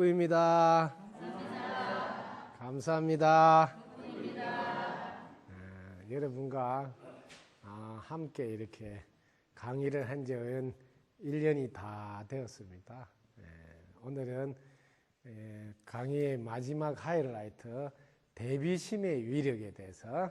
덕구입니다. 감사합니다. 여러분과 함께 이렇게 강의를 한 지는 1년이 다 되었습니다. 오늘은 강의의 마지막 하이라이트 대비심의 위력에 대해서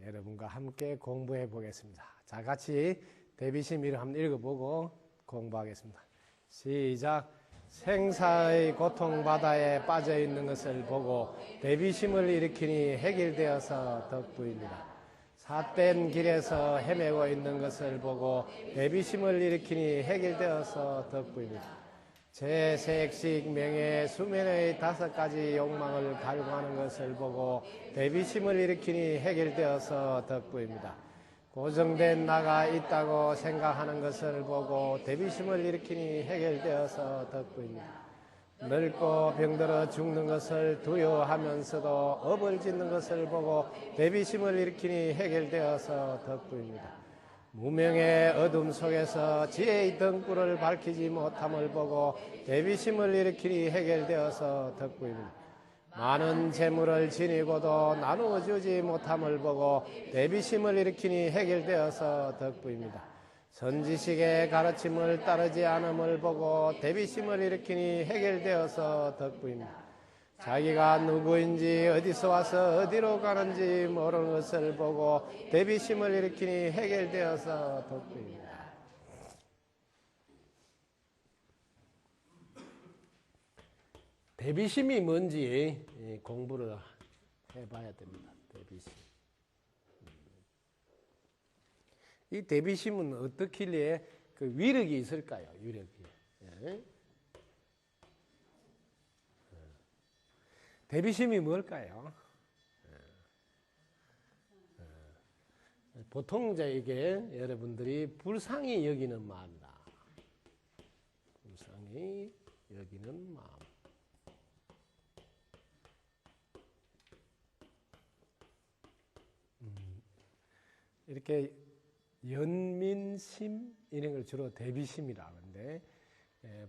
여러분과 함께 공부해 보겠습니다. 자, 같이 대비심 위력 한번 읽어보고 공부하겠습니다. 시작. 생사의 고통바다에 빠져있는 것을 보고 대비심을 일으키니 해결되어서 덕부입니다. 삿된 길에서 헤매고 있는 것을 보고 대비심을 일으키니 해결되어서 덕부입니다. 재색식 명예 수면의 5가지 욕망을 갈구하는 것을 보고 대비심을 일으키니 해결되어서 덕부입니다. 고정된 나가 있다고 생각하는 것을 보고 대비심을 일으키니 해결되어서 덕부입니다. 늙고 병들어 죽는 것을 두려워하면서도 업을 짓는 것을 보고 대비심을 일으키니 해결되어서 덕부입니다. 무명의 어둠 속에서 지혜의 등불을 밝히지 못함을 보고 대비심을 일으키니 해결되어서 덕부입니다. 많은 재물을 지니고도 나누어 주지 못함을 보고 대비심을 일으키니 해결되어서 덕부입니다. 선지식의 가르침을 따르지 않음을 보고 대비심을 일으키니 해결되어서 덕부입니다. 자기가 누구인지 어디서 와서 어디로 가는지 모르는 것을 보고 대비심을 일으키니 해결되어서 덕부입니다. 대비심이 뭔지 공부를 해봐야 됩니다. 대비심. 이 대비심은 어떻길래 그 위력이 있을까요? 위력이. 예. 대비심이 뭘까요? 보통 이게 여러분들이 불쌍히 여기는 마음이다. 불쌍히 여기는 마음. 이렇게 연민심 이런 걸 주로 대비심이라고 하는데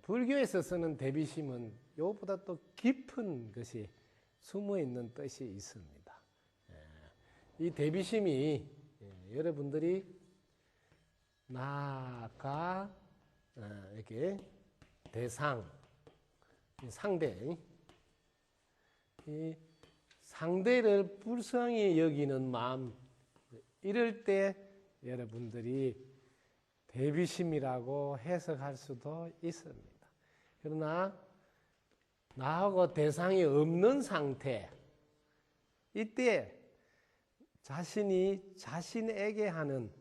불교에서 쓰는 대비심은 이것보다 또 깊은 것이 숨어있는 뜻이 있습니다. 이 대비심이 여러분들이 나가 이렇게 대상, 상대, 이 상대를 불쌍히 여기는 마음, 이럴 때 여러분들이 대비심이라고 해석할 수도 있습니다. 그러나 나하고 대상이 없는 상태, 이때 자신이 자신에게 하는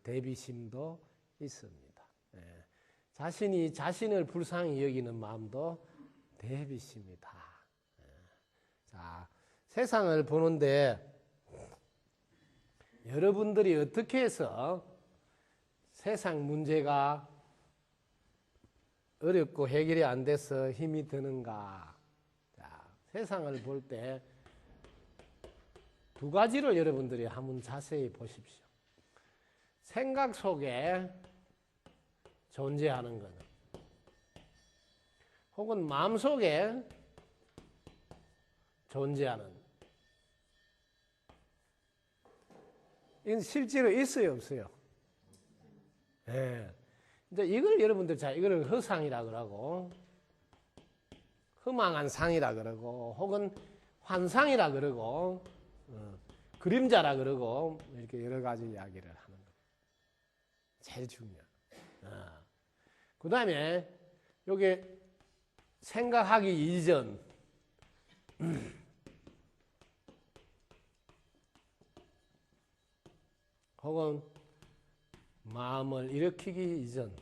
대비심도 있습니다. 자신이 자신을 불쌍히 여기는 마음도 대비심이다. 자, 세상을 보는데 여러분들이 어떻게 해서 세상 문제가 어렵고 해결이 안 돼서 힘이 드는가? 자, 세상을 볼 때 두 가지를 여러분들이 한번 자세히 보십시오. 생각 속에 존재하는 것은, 혹은 마음 속에 존재하는, 이건 실제로 있어요, 없어요? 예. 이제 이걸 여러분들 이거를 허상이라 그러고, 허망한 상이라 그러고, 혹은 환상이라 그러고, 그림자라 그러고, 이렇게 여러 가지 이야기를 하는 거예요. 제일 중요한. 그 다음에, 요게 생각하기 이전, 혹은 마음을 일으키기 이전,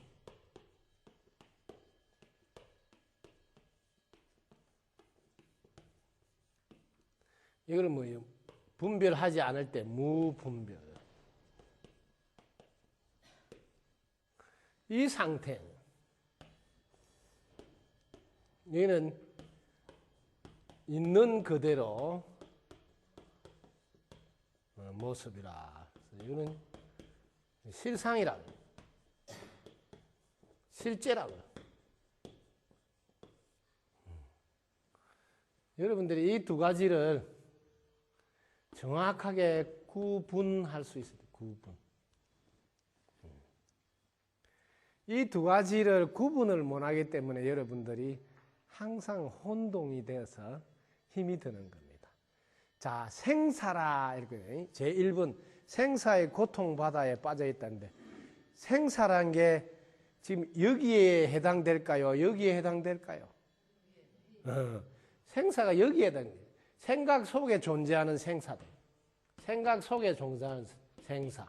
이걸 뭐예요? 분별하지 않을 때 무분별. 이 상태, 얘는 있는 그대로 모습이라. 이거는 실상이라고, 실제라고. 여러분들이 이 두 가지를 정확하게 구분할 수 있어요. 구분. 이 두 가지를 구분을 못하기 때문에 여러분들이 항상 혼동이 되어서 힘이 드는 겁니다. 자, 생사라 이렇게 제1번 생사의 고통바다에 빠져 있다는데 생사란 게 지금 여기에 해당될까요? 여기에 해당될까요? 생사가 여기에 해당돼요. 생각 속에 존재하는 생사들. 생각 속에 존재하는 생사.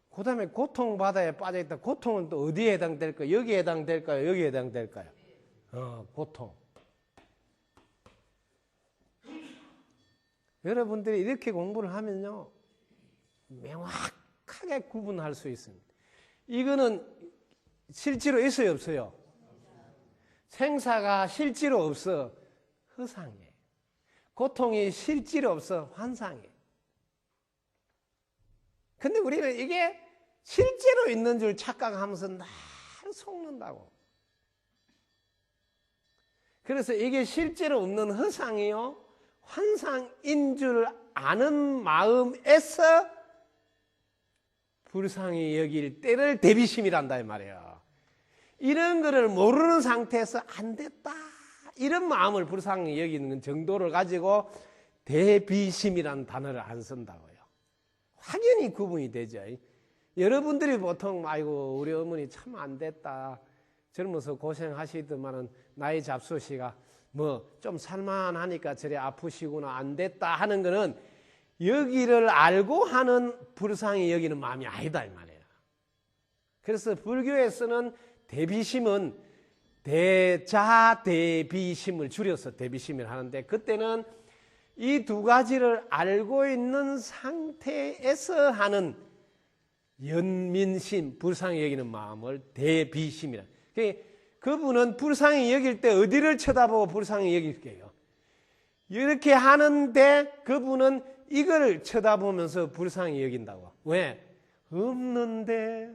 그 다음에 고통바다에 빠져있다. 고통은 또 어디에 해당될까요? 여기에 해당될까요? 여기에 해당될까요? 고통. 여러분들이 이렇게 공부를 하면요. 명확하게 구분할 수 있습니다. 이거는 실제로 있어요, 없어요? 생사가 실제로 없어. 허상해. 고통이 실제로 없어. 환상해. 근데 우리는 이게 실제로 있는 줄 착각하면서 날 속는다고. 그래서 이게 실제로 없는 허상이요. 환상인 줄 아는 마음에서 불쌍히 여길 때를 대비심이란다 이 말이에요. 이런 거를 모르는 상태에서 안 됐다. 이런 마음을 불쌍히 여기는 정도를 가지고 대비심이라는 단어를 안 쓴다고요. 확연히 구분이 되죠. 여러분들이 보통 아이고 우리 어머니 참 안 됐다. 젊어서 고생하시더만은 나이 잡수시가 뭐 좀 살만하니까 저래 아프시구나 안 됐다 하는 거는 여기를 알고 하는 불쌍히 여기는 마음이 아니다 이 말이에요. 그래서 불교에서는 대비심은 대자대비심을 줄여서 대비심을 하는데 그때는 이 두 가지를 알고 있는 상태에서 하는 연민심, 불쌍히 여기는 마음을 대비심이라. 그분은 불쌍히 여길 때 어디를 쳐다보고 불쌍히 여길게요? 이렇게 하는데 그분은 이걸 쳐다보면서 불쌍히 여긴다고. 왜? 없는데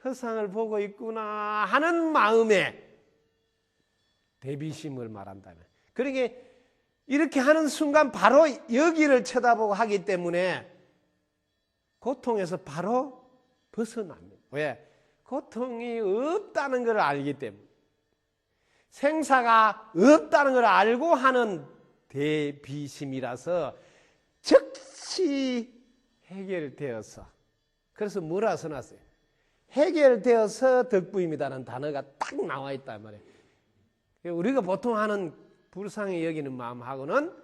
허상을 보고 있구나 하는 마음에 대비심을 말한다면. 그러니까 이렇게 하는 순간 바로 여기를 쳐다보고 하기 때문에 고통에서 바로 벗어납니다. 왜? 고통이 없다는 걸 알기 때문에. 생사가 없다는 걸 알고 하는 대비심이라서 즉시 해결되어서. 그래서 뭐라 써놨어요? 해결되어서 덕부임이다라는 단어가 딱 나와 있단 말이에요. 우리가 보통 하는 불쌍히 여기는 마음하고는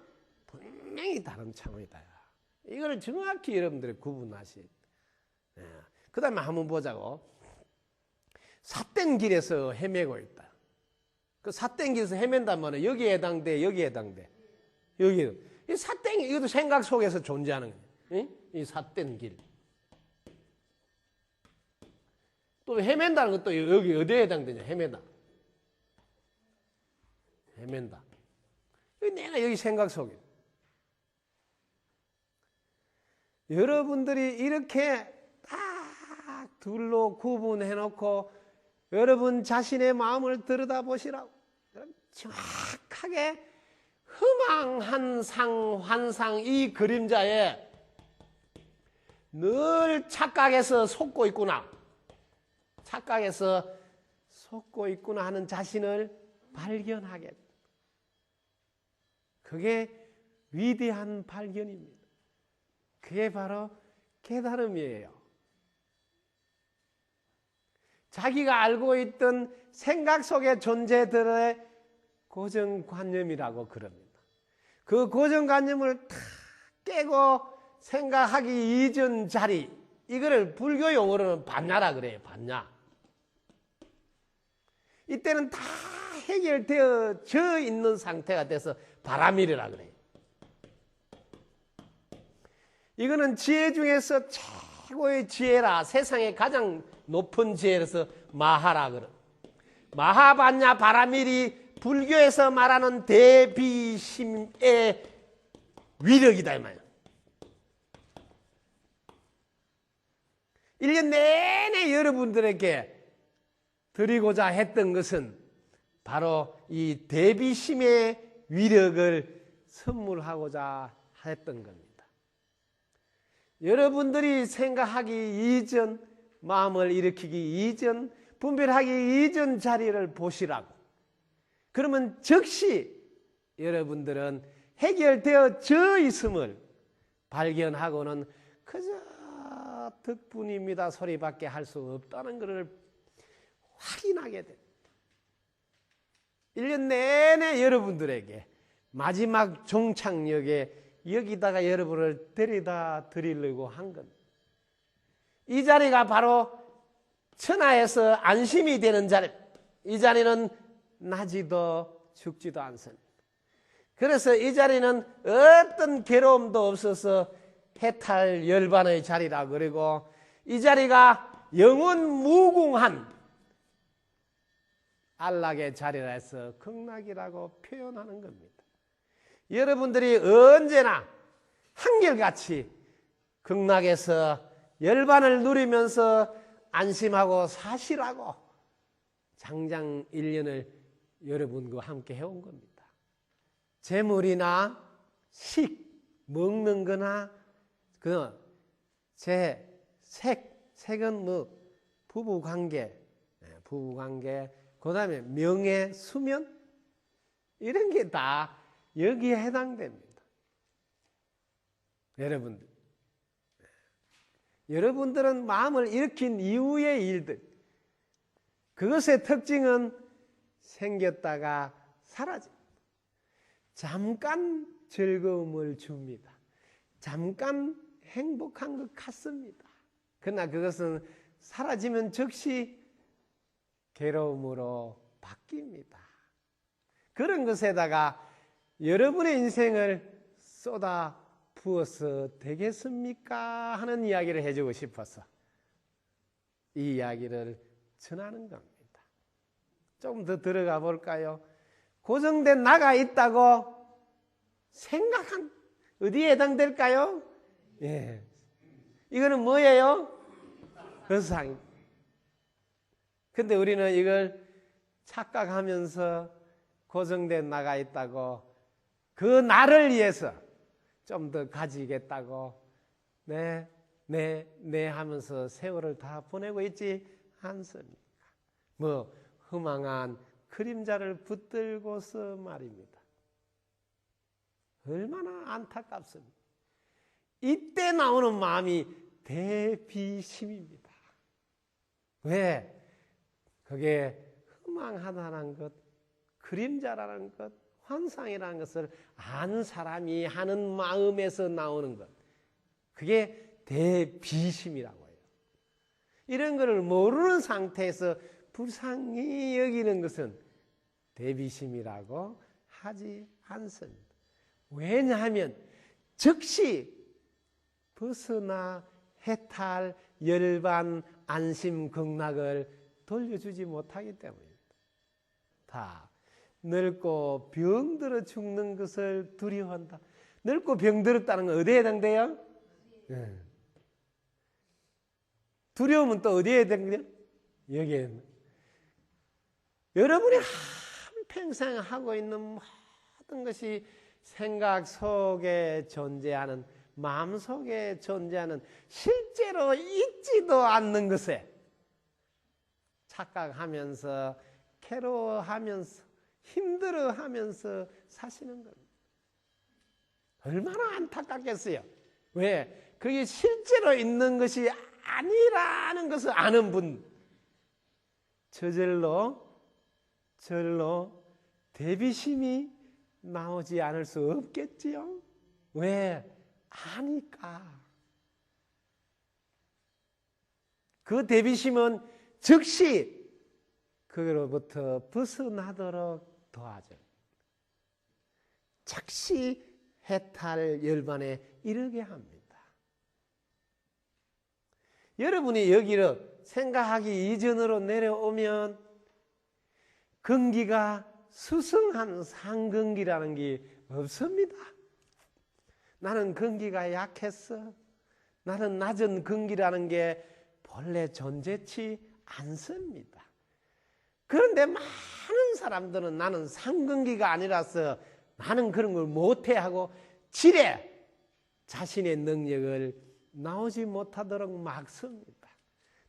분명히 다른 차원이다. 이걸 정확히 여러분들이 구분하셔야 돼요. 그 다음에 한번 보자고. 삿된 길에서 헤매고 있다. 그 삿된 길에서 헤맨단 말은 여기에 해당돼, 여기에 해당돼. 여기. 이 삿된 길, 이것도 생각 속에서 존재하는 거예요. 이 삿된 길. 또 헤맨다는 것도 여기 어디에 해당되냐? 헤매다. 헤맨다. 내가 여기 생각 속에. 여러분들이 이렇게 딱 둘로 구분해놓고 여러분 자신의 마음을 들여다보시라고. 정확하게 허망한 환상 이 그림자에 늘 착각해서 속고 있구나. 착각해서 속고 있구나 하는 자신을 발견하겠다. 그게 위대한 발견입니다. 그게 바로 깨달음이에요. 자기가 알고 있던 생각 속의 존재들의 고정관념이라고 그럽니다. 그 고정관념을 탁 깨고 생각하기 이전 자리, 이거를 불교 용어로는 반야라 그래요. 반야. 이때는 다 해결되어져 있는 상태가 돼서 바람이라 그래요. 이거는 지혜 중에서 최고의 지혜라. 세상에 가장 높은 지혜라서 마하라 그래. 마하반야 바라밀이 불교에서 말하는 대비심의 위력이다 이 말이야. 1년 내내 여러분들에게 드리고자 했던 것은 바로 이 대비심의 위력을 선물하고자 했던 겁니다. 여러분들이 생각하기 이전, 마음을 일으키기 이전, 분별하기 이전 자리를 보시라고. 그러면 즉시 여러분들은 해결되어져 있음을 발견하고는 그저 덕분입니다 소리밖에 할 수 없다는 것을 확인하게 됩니다. 1년 내내 여러분들에게 마지막 종착역에 여기다가 여러분을 데려다 드리려고 한 겁니다. 이 자리가 바로 천하에서 안심이 되는 자리. 이 자리는 나지도 죽지도 않습니다. 그래서 이 자리는 어떤 괴로움도 없어서 해탈 열반의 자리라 그리고 이 자리가 영원 무궁한 안락의 자리라 해서 극락이라고 표현하는 겁니다. 여러분들이 언제나 한결같이 극락에서 열반을 누리면서 안심하고 사시라고 장장 1년을 여러분과 함께 해온 겁니다. 재물이나 식, 먹는 거나 색은 뭐 부부관계, 그 다음에 명예, 수면 이런 게 다 여기에 해당됩니다. 여러분들은 마음을 일으킨 이후의 일들, 그것의 특징은 생겼다가 사라집니다. 잠깐 즐거움을 줍니다. 잠깐 행복한 것 같습니다. 그러나 그것은 사라지면 즉시 괴로움으로 바뀝니다. 그런 것에다가 여러분의 인생을 쏟아 부어서 되겠습니까? 하는 이야기를 해주고 싶어서 이 이야기를 전하는 겁니다. 좀 더 들어가 볼까요? 고정된 나가 있다고 생각한 어디에 해당될까요? 예. 이거는 뭐예요? 거상. 근데 우리는 이걸 착각하면서 고정된 나가 있다고 그 나를 위해서 좀 더 가지겠다고 네 하면서 세월을 다 보내고 있지 않습니까? 뭐 허망한 그림자를 붙들고서 말입니다. 얼마나 안타깝습니다. 이때 나오는 마음이 대비심입니다. 왜? 그게 허망하다는 것, 그림자라는 것, 환상이라는 것을 아는 사람이 하는 마음에서 나오는 것. 그게 대비심이라고 해요. 이런 것을 모르는 상태에서 불쌍히 여기는 것은 대비심이라고 하지 않습니다. 왜냐하면 즉시 벗어나 해탈, 열반, 안심, 극락을 돌려주지 못하기 때문입니다. 다 늙고 병들어 죽는 것을 두려워한다. 늙고 병들었다는 건 어디에 해당돼요? 두려움은 또 어디에 해당돼요? 여기에. 여러분이 한평생 하고 있는 모든 것이 생각 속에 존재하는, 마음 속에 존재하는 실제로 있지도 않는 것에 착각하면서 괴로워하면서 힘들어하면서 사시는 겁니다. 얼마나 안타깝겠어요. 왜? 그게 실제로 있는 것이 아니라는 것을 아는 분, 저절로 대비심이 나오지 않을 수 없겠지요. 왜? 아니까. 그 대비심은 즉시 그로부터 벗어나도록 도와줘. 즉시 해탈 열반에 이르게 합니다. 여러분이 여기를 생각하기 이전으로 내려오면 근기가 수승한 상근기라는 게 없습니다. 나는 근기가 약했어. 나는 낮은 근기라는 게 본래 존재치 않습니다. 그런데 많은 사람들은 나는 상근기가 아니라서 나는 그런 걸 못해 하고 지레 자신의 능력을 나오지 못하도록 막습니다.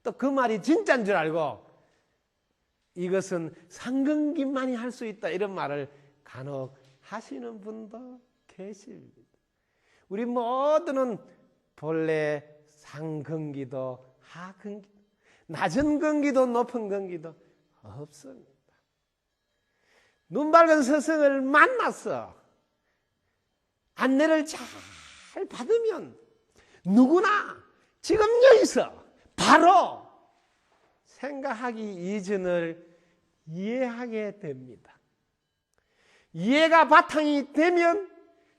또 그 말이 진짜인 줄 알고 이것은 상근기만이 할 수 있다 이런 말을 간혹 하시는 분도 계십니다. 우리 모두는 본래 상근기도 하근기도 낮은 근기도 높은 근기도 없습니다. 눈 밝은 스승을 만나서 안내를 잘 받으면 누구나 지금 여기서 바로 생각하기 이전을 이해하게 됩니다. 이해가 바탕이 되면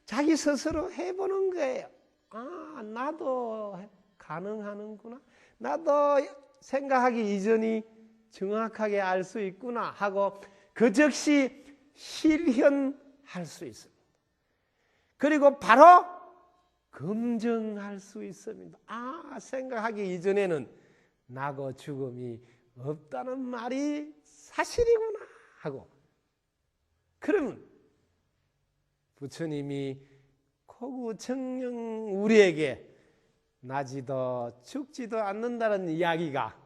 자기 스스로 해보는 거예요. 아, 나도 가능하는구나. 나도 생각하기 이전이 정확하게 알 수 있구나 하고 그 즉시 실현할 수 있습니다. 그리고 바로 검증할 수 있습니다. 아, 생각하기 이전에는 나고 죽음이 없다는 말이 사실이구나 하고, 그러면 부처님이 고구청령 우리에게 나지도 죽지도 않는다는 이야기가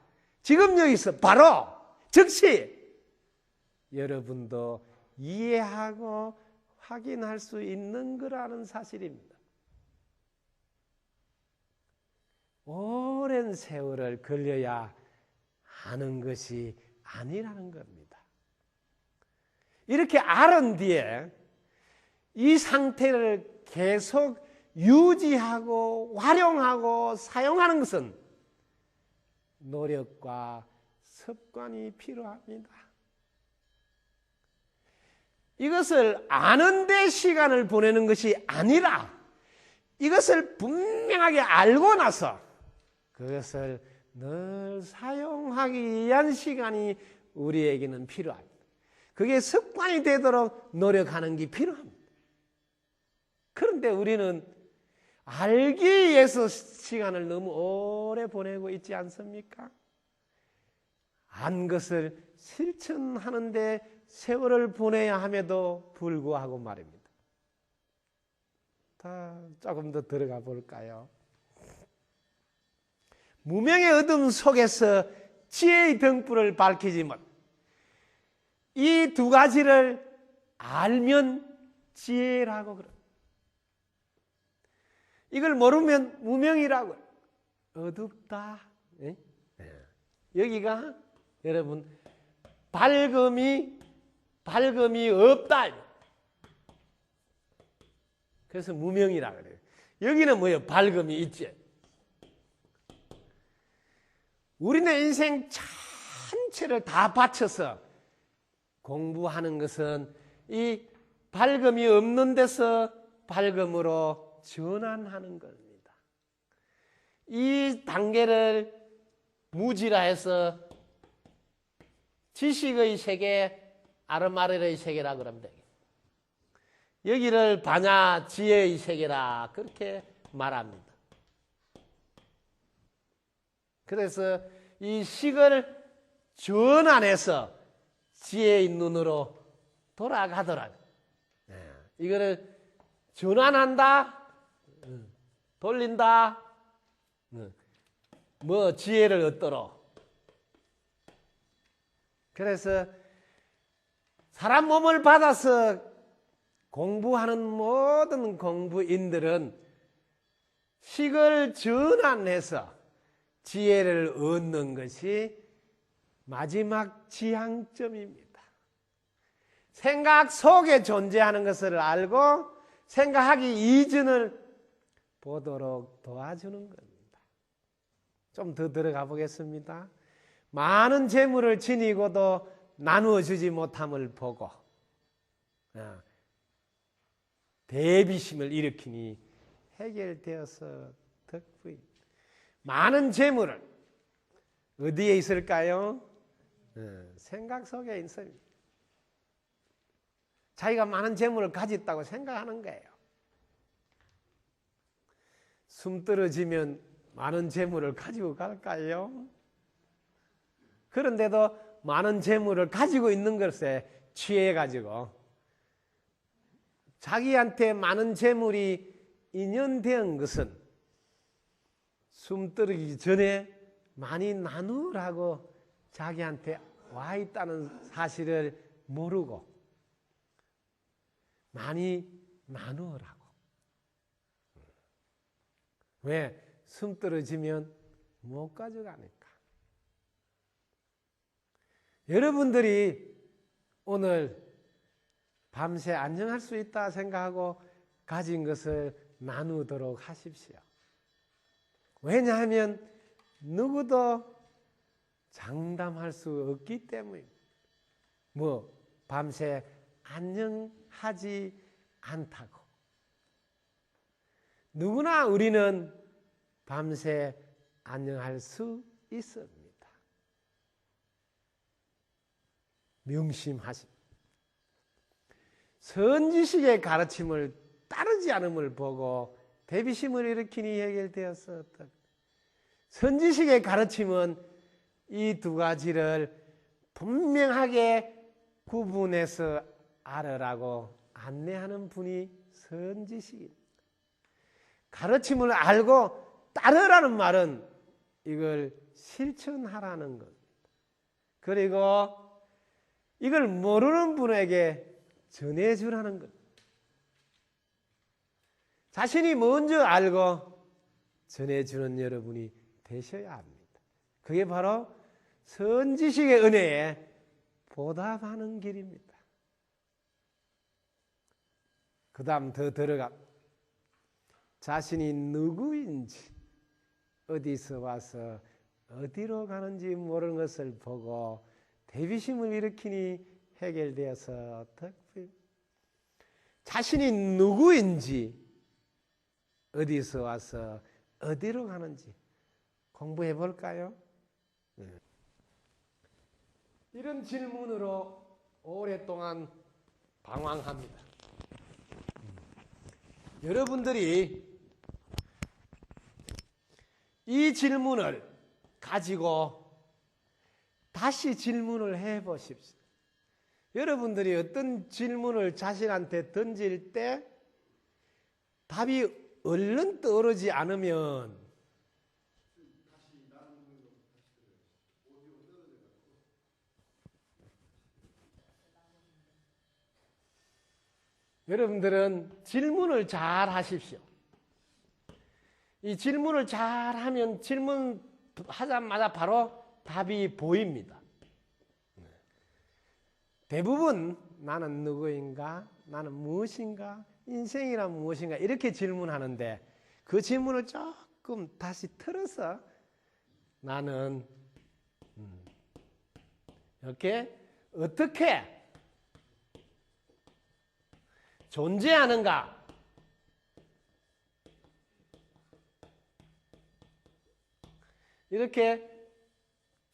지금 여기서 바로 즉시 여러분도 이해하고 확인할 수 있는 거라는 사실입니다. 오랜 세월을 걸려야 하는 것이 아니라는 겁니다. 이렇게 알은 뒤에 이 상태를 계속 유지하고 활용하고 사용하는 것은 노력과 습관이 필요합니다. 이것을 아는 데 시간을 보내는 것이 아니라 이것을 분명하게 알고 나서 그것을 늘 사용하기 위한 시간이 우리에게는 필요합니다. 그게 습관이 되도록 노력하는 게 필요합니다. 그런데 우리는 알기 위해서 시간을 너무 오래 보내고 있지 않습니까? 안 것을 실천하는데 세월을 보내야 함에도 불구하고 말입니다. 조금 더 들어가 볼까요? 무명의 어둠 속에서 지혜의 등불을 밝히지 못. 이 두 가지를 알면 지혜라고 그래요. 이걸 모르면 무명이라고. 어둡다. 네? 여기가 여러분 밝음이 없다. 그래서 무명이라 그래요. 여기는 뭐예요? 밝음이 있지. 우리는 인생 전체를 다 바쳐서 공부하는 것은 이 밝음이 없는 데서 밝음으로 전환하는 겁니다. 이 단계를 무지라 해서 지식의 세계, 아르마르의 세계라 그러면 되겠습니다. 여기를 반야 지혜의 세계라 그렇게 말합니다. 그래서 이 식을 전환해서 지혜의 눈으로 돌아가더라고요. 이거를 전환한다, 돌린다, 뭐 지혜를 얻도록. 그래서 사람 몸을 받아서 공부하는 모든 공부인들은 식을 전환해서 지혜를 얻는 것이 마지막 지향점입니다. 생각 속에 존재하는 것을 알고 생각하기 이전을 보도록 도와주는 겁니다. 좀 더 들어가 보겠습니다. 많은 재물을 지니고도 나누어 주지 못함을 보고 대비심을 일으키니 해결되어서 덕분입니다. 많은 재물을 어디에 있을까요? 생각 속에 있습니다. 자기가 많은 재물을 가졌다고 생각하는 거예요. 숨 떨어지면 많은 재물을 가지고 갈까요? 그런데도 많은 재물을 가지고 있는 것에 취해가지고 자기한테 많은 재물이 인연된 것은 숨 떨어지기 전에 많이 나누라고 자기한테 와 있다는 사실을 모르고 많이 나누라고. 왜? 숨 떨어지면 못 가져가니까. 여러분들이 오늘 밤새 안녕할 수 있다 생각하고 가진 것을 나누도록 하십시오. 왜냐하면 누구도 장담할 수 없기 때문입니다. 밤새 안녕하지 않다고. 누구나 우리는 밤새 안녕할 수 있습니다. 명심하십니다. 선지식의 가르침을 따르지 않음을 보고 대비심을 일으키니 해결되어서 선지식의 가르침은 이 두 가지를 분명하게 구분해서 알으라고 안내하는 분이 선지식입니다. 가르침을 알고 따르라는 말은 이걸 실천하라는 겁니다. 그리고 이걸 모르는 분에게 전해주라는 것. 자신이 먼저 알고 전해주는 여러분이 되셔야 합니다. 그게 바로 선지식의 은혜에 보답하는 길입니다. 그 다음 더 들어가 자신이 누구인지 어디서 와서 어디로 가는지 모르는 것을 보고 대비심을 일으키니 해결되어서 특별히 자신이 누구인지 어디서 와서 어디로 가는지 공부해 볼까요? 이런 질문으로 오랫동안 방황합니다. 여러분들이 이 질문을 가지고 다시 질문을 해 보십시오. 여러분들이 어떤 질문을 자신한테 던질 때 답이 얼른 떠오르지 않으면 여러분들은 질문을 잘 하십시오. 이 질문을 잘 하면 질문하자마자 바로 답이 보입니다. 대부분 나는 누구인가? 나는 무엇인가? 인생이란 무엇인가? 이렇게 질문하는데 그 질문을 조금 다시 틀어서 나는 이렇게 어떻게 존재하는가? 이렇게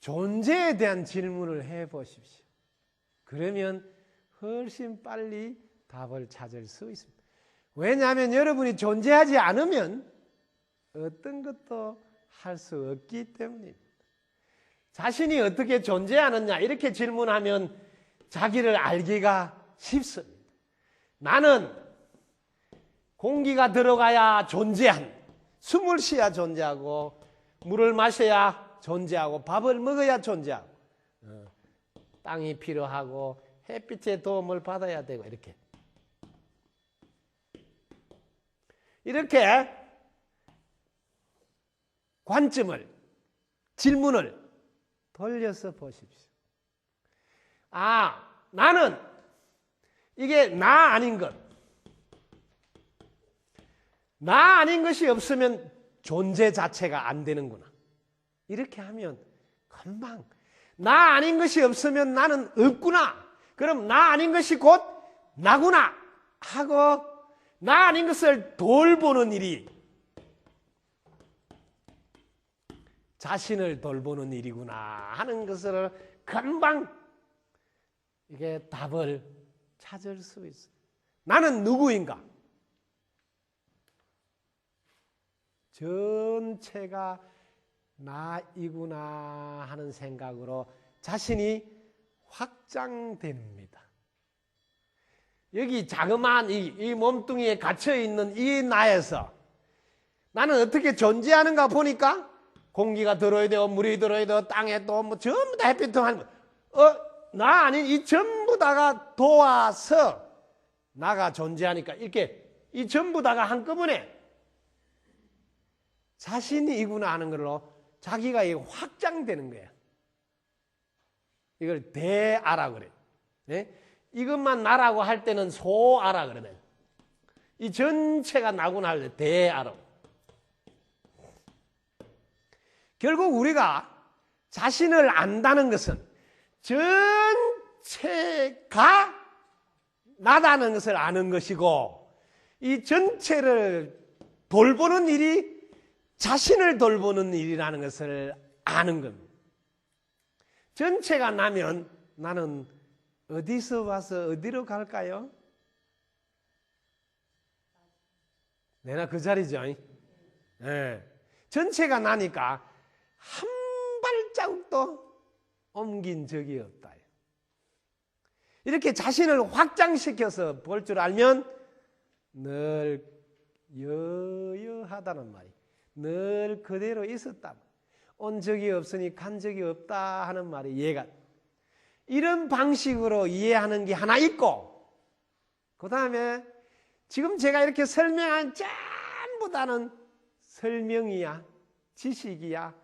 존재에 대한 질문을 해 보십시오. 그러면 훨씬 빨리 답을 찾을 수 있습니다. 왜냐하면 여러분이 존재하지 않으면 어떤 것도 할 수 없기 때문입니다. 자신이 어떻게 존재하느냐 이렇게 질문하면 자기를 알기가 쉽습니다. 나는 공기가 들어가야 존재한, 숨을 쉬어야 존재하고 물을 마셔야 존재하고 밥을 먹어야 존재하고 땅이 필요하고 햇빛의 도움을 받아야 되고 이렇게 관점을 질문을 돌려서 보십시오. 나는 이게 나 아닌 것. 나 아닌 것이 없으면 존재 자체가 안 되는구나. 이렇게 하면 금방 나 아닌 것이 없으면 나는 없구나. 그럼 나 아닌 것이 곧 나구나 하고 나 아닌 것을 돌보는 일이 자신을 돌보는 일이구나 하는 것을 금방 이게 답을 찾을 수 있어요. 나는 누구인가? 전체가 나이구나 하는 생각으로 자신이 확장됩니다. 여기 자그마한 이 몸뚱이에 갇혀있는 이 나에서 나는 어떻게 존재하는가 보니까 공기가 들어야 돼요, 물이 들어야 돼요, 땅에 또 뭐 전부 다 햇빛 통하는 거. 나 아닌 이 전부 다가 도와서 나가 존재하니까 이렇게 이 전부 다가 한꺼번에 자신이 이구나 하는 걸로 자기가 확장되는 거예요. 이걸 대아라 그래요. 네? 이것만 나라고 할 때는 소아라 그러네. 이 전체가 나구나 할 때 대아라. 결국 우리가 자신을 안다는 것은 전체가 나다는 것을 아는 것이고, 이 전체를 돌보는 일이 자신을 돌보는 일이라는 것을 아는 겁니다. 전체가 나면 나는 어디서 와서 어디로 갈까요? 내나 그 자리죠. 네. 전체가 나니까 한 발자국도 옮긴 적이 없다. 이렇게 자신을 확장시켜서 볼 줄 알면 늘 여여하다는 말이, 늘 그대로 있었다. 온 적이 없으니 간 적이 없다 하는 말이 이해가. 이런 방식으로 이해하는 게 하나 있고, 그 다음에 지금 제가 이렇게 설명한 전부 다는 설명이야, 지식이야,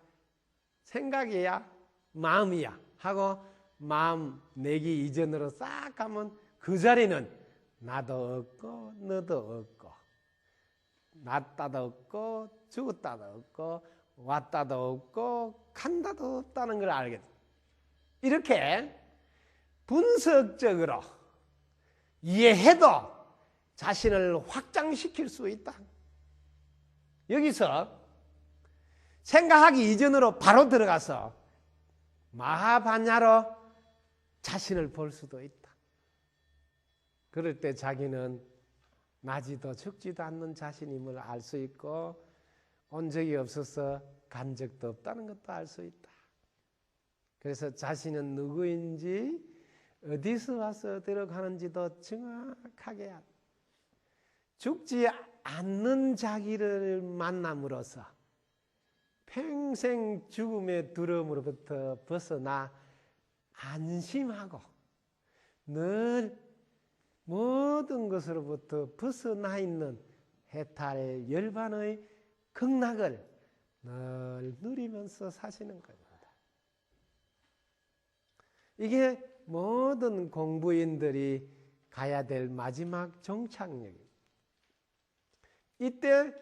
생각이야, 마음이야 하고 마음 내기 이전으로 싹 가면 그 자리는 나도 없고 너도 없고 났다도 없고 죽었다도 없고 왔다도 없고 간다도 없다는 걸 알게 돼. 이렇게 분석적으로 이해해도 자신을 확장시킬 수 있다. 여기서 생각하기 이전으로 바로 들어가서 마하반야로 자신을 볼 수도 있다. 그럴 때 자기는 나지도 죽지도 않는 자신임을 알 수 있고, 온 적이 없어서 간 적도 없다는 것도 알 수 있다. 그래서 자신은 누구인지, 어디서 와서 어디로 가는지도 정확하게 알아. 죽지 않는 자기를 만남으로써 평생 죽음의 두려움으로부터 벗어나 안심하고 늘 모든 것으로부터 벗어나 있는 해탈 열반의 극락을 늘 누리면서 사시는 겁니다. 이게 모든 공부인들이 가야 될 마지막 종착역입니다. 이때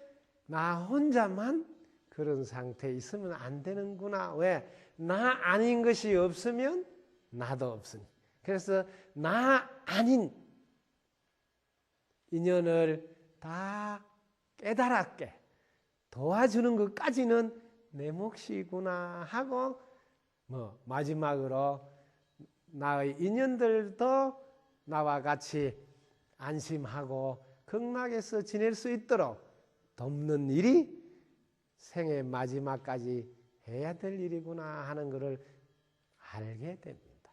나 혼자만 그런 상태에 있으면 안 되는구나. 왜? 나 아닌 것이 없으면 나도 없으니. 그래서 나 아닌 인연을 다 깨달았게 도와주는 것까지는 내 몫이구나 하고, 마지막으로 나의 인연들도 나와 같이 안심하고 극락에서 지낼 수 있도록 돕는 일이 생의 마지막까지 해야 될 일이구나 하는 것을 알게 됩니다.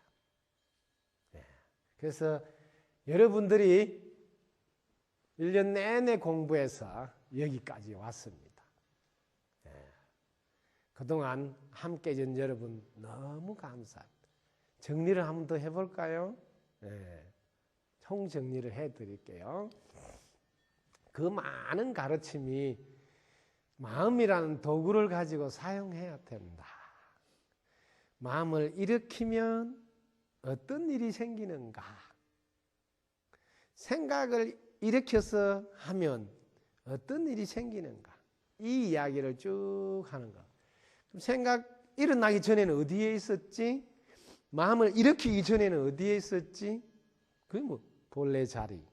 그래서 여러분들이 1년 내내 공부해서 여기까지 왔습니다. 그동안 함께 해준 여러분 너무 감사합니다. 정리를 한 번 더 해볼까요? 총 정리를 해드릴게요. 그 많은 가르침이 마음이라는 도구를 가지고 사용해야 된다. 마음을 일으키면 어떤 일이 생기는가? 생각을 일으켜서 하면 어떤 일이 생기는가? 이 이야기를 쭉 하는 거. 생각 일어나기 전에는 어디에 있었지? 마음을 일으키기 전에는 어디에 있었지? 그게 본래 자리.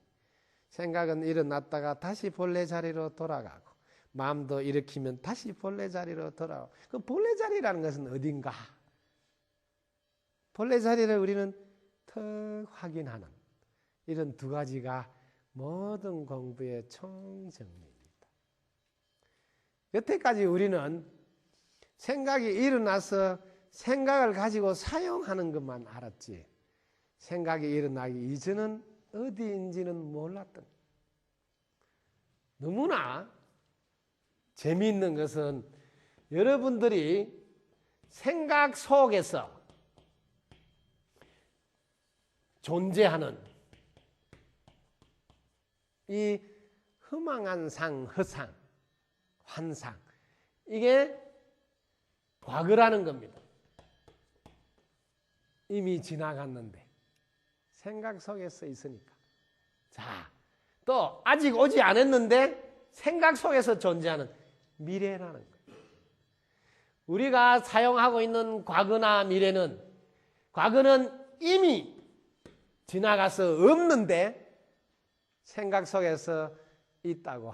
생각은 일어났다가 다시 본래 자리로 돌아가고, 마음도 일으키면 다시 본래 자리로 돌아오고. 그 본래 자리라는 것은 어딘가? 본래 자리를 우리는 턱 확인하는 이런 두 가지가 모든 공부의 총정리입니다. 여태까지 우리는 생각이 일어나서 생각을 가지고 사용하는 것만 알았지, 생각이 일어나기 이전은 어디인지는 몰랐던. 너무나 재미있는 것은 여러분들이 생각 속에서 존재하는 이 허망한 상, 허상, 환상, 이게 과거라는 겁니다. 이미 지나갔는데 생각 속에서 있으니까. 자, 또 아직 오지 않았는데 생각 속에서 존재하는 미래라는 거예요. 우리가 사용하고 있는 과거나 미래는, 과거는 이미 지나가서 없는데 생각 속에서 있다고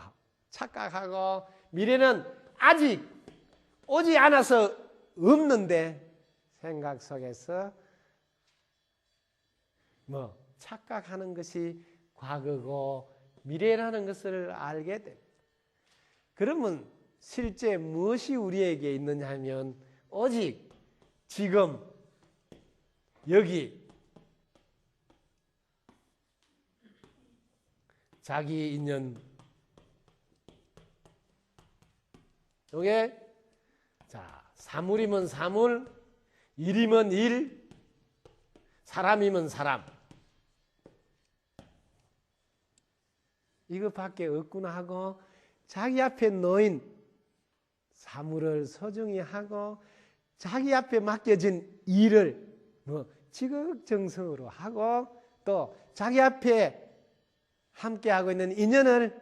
착각하고, 미래는 아직 오지 않아서 없는데 생각 속에서 착각하는 것이 과거고 미래라는 것을 알게 됩니다. 그러면 실제 무엇이 우리에게 있느냐 하면 오직 지금 여기 자기 인연, 요게 자, 사물이면 사물, 일이면 일, 사람이면 사람, 이것밖에 없구나 하고 자기 앞에 놓인 사물을 소중히 하고 자기 앞에 맡겨진 일을 지극정성으로 하고 또 자기 앞에 함께하고 있는 인연을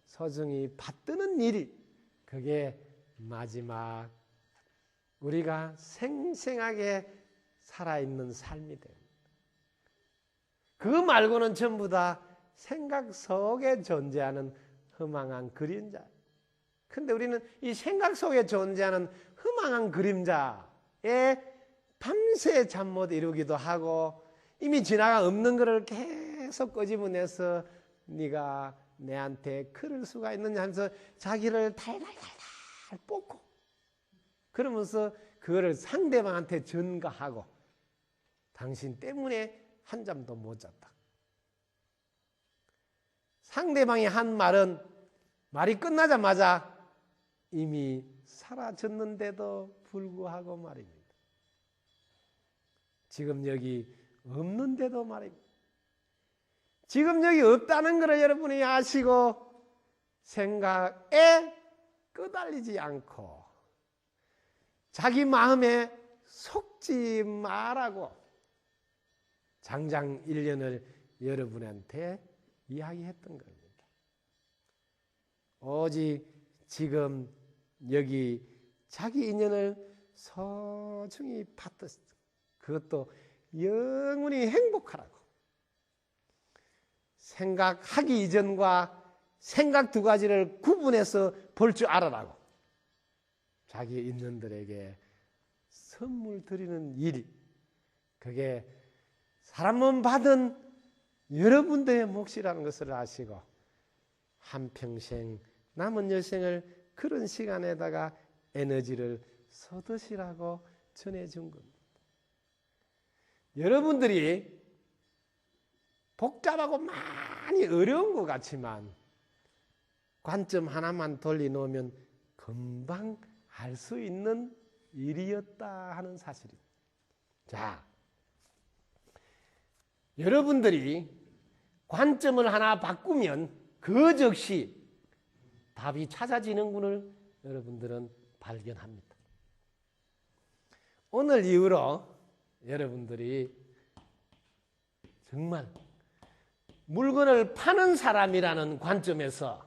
소중히 받드는 일, 그게 마지막 우리가 생생하게 살아있는 삶이 됩니다. 그거 말고는 전부 다 생각 속에 존재하는 허망한 그림자. 근데 우리는 이 생각 속에 존재하는 허망한 그림자에 밤새 잠 못 이루기도 하고 이미 지나가 없는 것을 계속 끄집어내서 네가 내한테 그럴 수가 있느냐 하면서 자기를 달달달달 볶고 그러면서 그거를 상대방한테 전가하고 당신 때문에 한 잠도 못 잤다. 상대방이 한 말은 말이 끝나자마자 이미 사라졌는데도 불구하고 말입니다. 지금 여기 없는데도 말입니다. 지금 여기 없다는 것을 여러분이 아시고 생각에 끄달리지 않고 자기 마음에 속지 말라고 장장 1년을 여러분한테 이야기했던 겁니다. 오직 지금 여기 자기 인연을 소중히 받듯 그것도 영원히 행복하라고. 생각하기 이전과 생각 두 가지를 구분해서 볼 줄 알아라고. 자기 인연들에게 선물 드리는 일, 그게 사람 몸 받은 여러분들의 몫이라는 것을 아시고 한평생 남은 여생을 그런 시간에다가 에너지를 쏟으시라고 전해준 겁니다. 여러분들이 복잡하고 많이 어려운 것 같지만 관점 하나만 돌려놓으면 금방 알 수 있는 일이었다 하는 사실입니다. 자, 여러분들이 관점을 하나 바꾸면 그 즉시 답이 찾아지는 것을 여러분들은 발견합니다. 오늘 이후로 여러분들이 정말 물건을 파는 사람이라는 관점에서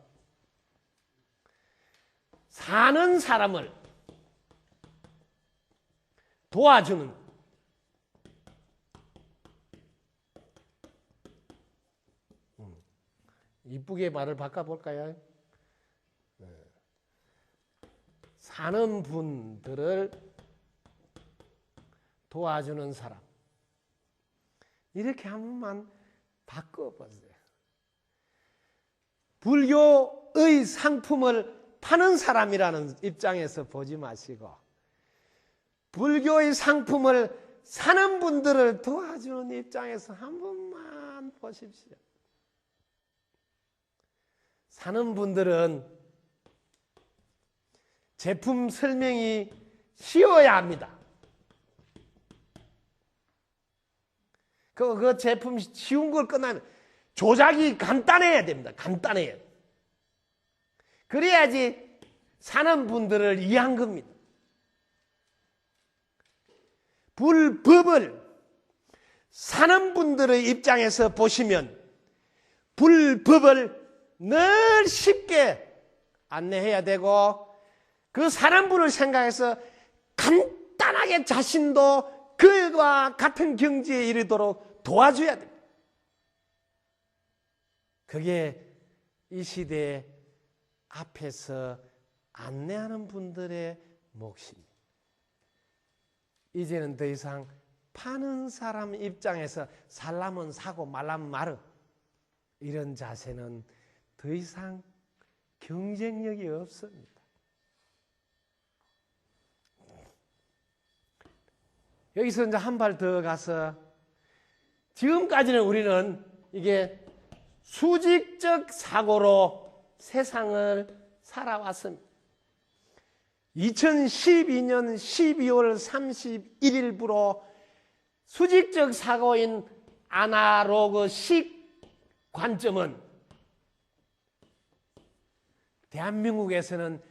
사는 사람을 도와주는 이쁘게 말을 바꿔볼까요? 사는 분들을 도와주는 사람, 이렇게 한 번만 바꿔보세요. 불교의 상품을 파는 사람이라는 입장에서 보지 마시고 불교의 상품을 사는 분들을 도와주는 입장에서 한 번만 보십시오. 사는 분들은 제품 설명이 쉬워야 합니다. 그 제품 쉬운 걸 끝나면 조작이 간단해야 됩니다. 간단해야 돼요. 그래야지 사는 분들을 이해한 겁니다. 불법을 사는 분들의 입장에서 보시면 불법을 늘 쉽게 안내해야 되고 그 사는 분을 생각해서 간단하게 자신도 그와 같은 경지에 이르도록 도와줘야 됩니다. 그게 이 시대 앞에서 안내하는 분들의 몫입니다. 이제는 더 이상 파는 사람 입장에서 살라면 사고 말라면 말어 이런 자세는 더 이상 경쟁력이 없습니다. 여기서 이제 한 발 더 가서 지금까지는 우리는 이게 수직적 사고로 세상을 살아왔습니다. 2012년 12월 31일부로 수직적 사고인 아날로그식 관점은 대한민국에서는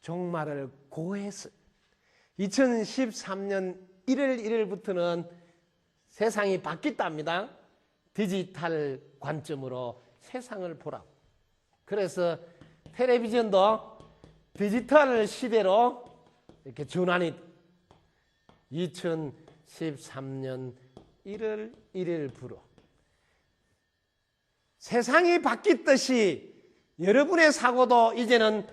종말을 고했어요. 2013년 1월 1일부터는 세상이 바뀌었답니다. 디지털 관점으로 세상을 보라고. 그래서 텔레비전도 디지털 시대로 이렇게 전환이 2013년 1월 1일부로 세상이 바뀌듯이 여러분의 사고도 이제는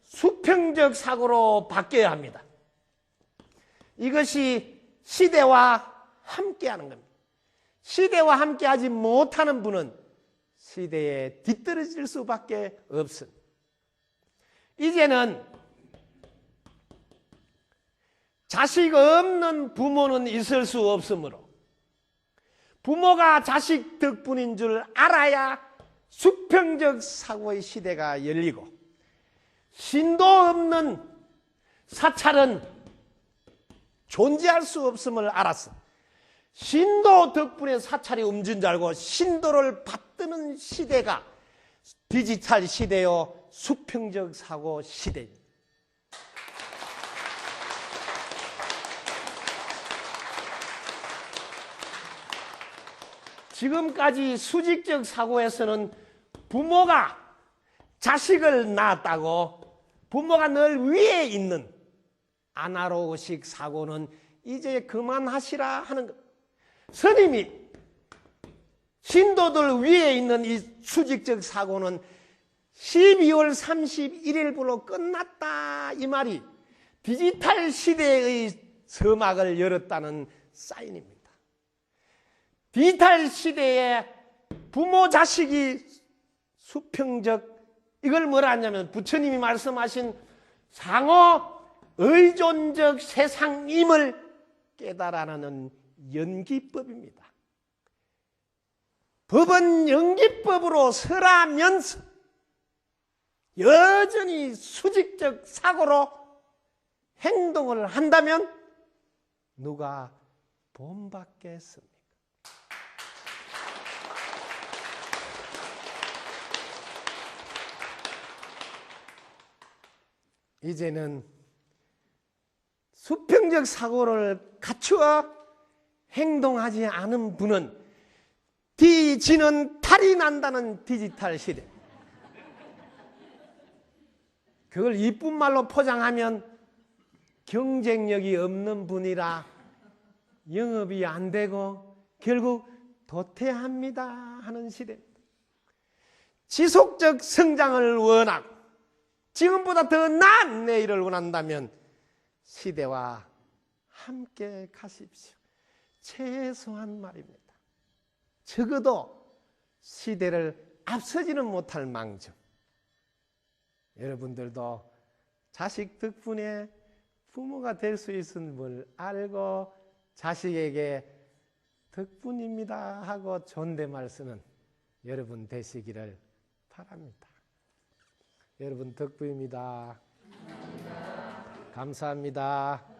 수평적 사고로 바뀌어야 합니다. 이것이 시대와 함께하는 겁니다. 시대와 함께하지 못하는 분은 시대에 뒤떨어질 수밖에 없습니다. 이제는 자식 없는 부모는 있을 수 없으므로 부모가 자식 덕분인 줄 알아야 수평적 사고의 시대가 열리고 신도 없는 사찰은 존재할 수 없음을 알았어. 신도 덕분에 사찰이 움진 줄 알고 신도를 받드는 시대가 디지털 시대요 수평적 사고 시대입니다. 지금까지 수직적 사고에서는 부모가 자식을 낳았다고 부모가 늘 위에 있는 아날로그식 사고는 이제 그만하시라 하는 것. 스님이 신도들 위에 있는 이 수직적 사고는 12월 31일부로 끝났다 이 말이 디지털 시대의 서막을 열었다는 사인입니다. 디지털 시대에 부모 자식이 수평적 이걸 뭐라 하냐면 부처님이 말씀하신 상호 의존적 세상임을 깨달아내는 연기법입니다. 법은 연기법으로 설하면서 여전히 수직적 사고로 행동을 한다면 누가 본받겠습니까? 이제는 수평적 사고를 갖추어 행동하지 않은 분은 뒤지는 탈이 난다는 디지털 시대. 그걸 이쁜 말로 포장하면 경쟁력이 없는 분이라 영업이 안 되고 결국 도태합니다 하는 시대입니다. 지속적 성장을 원하고 지금보다 더 나은 내일을 원한다면 시대와 함께 가십시오. 최소한 말입니다. 적어도 시대를 앞서지는 못할 망정. 여러분들도 자식 덕분에 부모가 될 수 있음을 알고 자식에게 덕분입니다 하고 존댓말 쓰는 여러분 되시기를 바랍니다. 여러분 덕분입니다. 감사합니다.